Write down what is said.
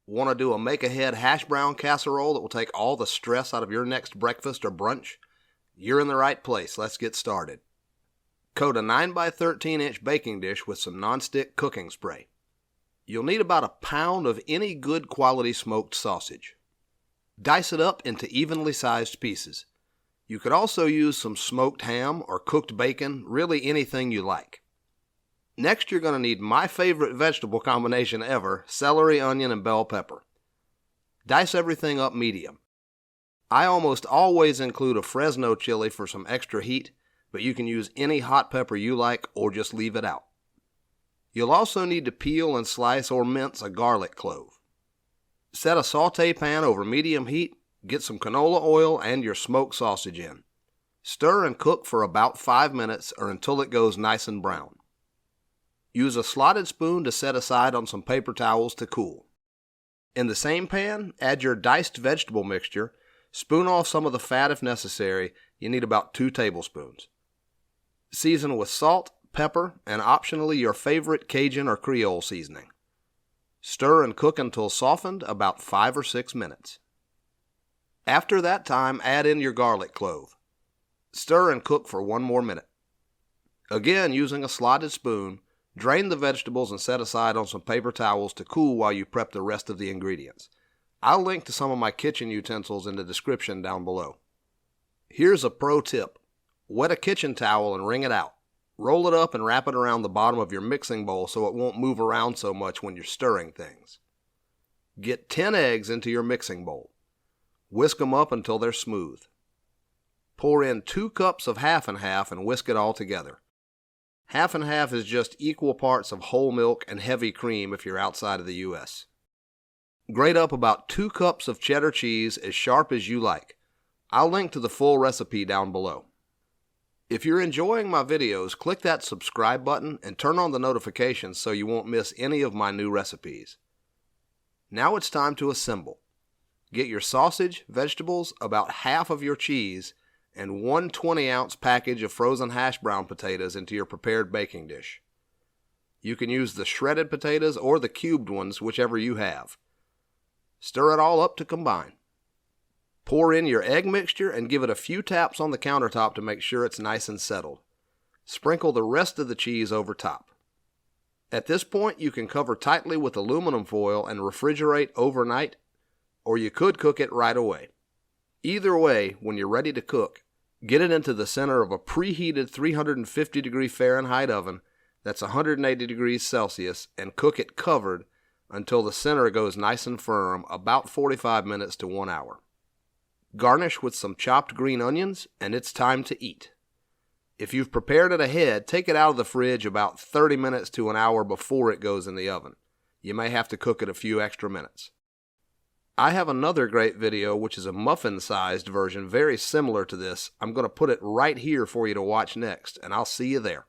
Want to do a make-ahead hash brown casserole that will take all the stress out of your next breakfast or brunch? You're in the right place. Let's get started. Coat a 9 by 13 inch baking dish with some nonstick cooking spray. You'll need about a pound of any good quality smoked sausage. Dice it up into evenly sized pieces. You could also use some smoked ham or cooked bacon, really anything you like. Next, you're going to need my favorite vegetable combination ever, celery, onion, and bell pepper. Dice everything up medium. I almost always include a Fresno chili for some extra heat, but you can use any hot pepper you like or just leave it out. You'll also need to peel and slice or mince a garlic clove. Set a saute pan over medium heat, get some canola oil and your smoked sausage in. Stir and cook for about 5 minutes or until it goes nice and brown. Use a slotted spoon to set aside on some paper towels to cool. In the same pan, add your diced vegetable mixture, spoon off some of the fat if necessary. You need about 2 tablespoons. Season with salt, pepper, and optionally your favorite Cajun or Creole seasoning. Stir and cook until softened, about 5 or 6 minutes. After that time, add in your garlic clove. Stir and cook for 1 more minute. Again, using a slotted spoon, drain the vegetables and set aside on some paper towels to cool while you prep the rest of the ingredients. I'll link to some of my kitchen utensils in the description down below. Here's a pro tip. Wet a kitchen towel and wring it out. Roll it up and wrap it around the bottom of your mixing bowl so it won't move around so much when you're stirring things. Get 10 eggs into your mixing bowl. Whisk them up until they're smooth. Pour in 2 cups of half and half and whisk it all together. Half and half is just equal parts of whole milk and heavy cream if you're outside of the U.S. Grate up about 2 cups of cheddar cheese as sharp as you like. I'll link to the full recipe down below. If you're enjoying my videos, click that subscribe button and turn on the notifications so you won't miss any of my new recipes. Now it's time to assemble. Get your sausage, vegetables, about half of your cheese, and 1 20-ounce package of frozen hash brown potatoes into your prepared baking dish. You can use the shredded potatoes or the cubed ones, whichever you have. Stir it all up to combine. Pour in your egg mixture and give it a few taps on the countertop to make sure it's nice and settled. Sprinkle the rest of the cheese over top. At this point, you can cover tightly with aluminum foil and refrigerate overnight, or you could cook it right away. Either way, when you're ready to cook, get it into the center of a preheated 350 degree Fahrenheit oven that's 180 degrees Celsius and cook it covered until the center goes nice and firm, about 45 minutes to 1 hour. Garnish with some chopped green onions, and it's time to eat. If you've prepared it ahead, take it out of the fridge about 30 minutes to an hour before it goes in the oven. You may have to cook it a few extra minutes. I have another great video which is a muffin-sized version very similar to this. I'm going to put it right here for you to watch next, and I'll see you there.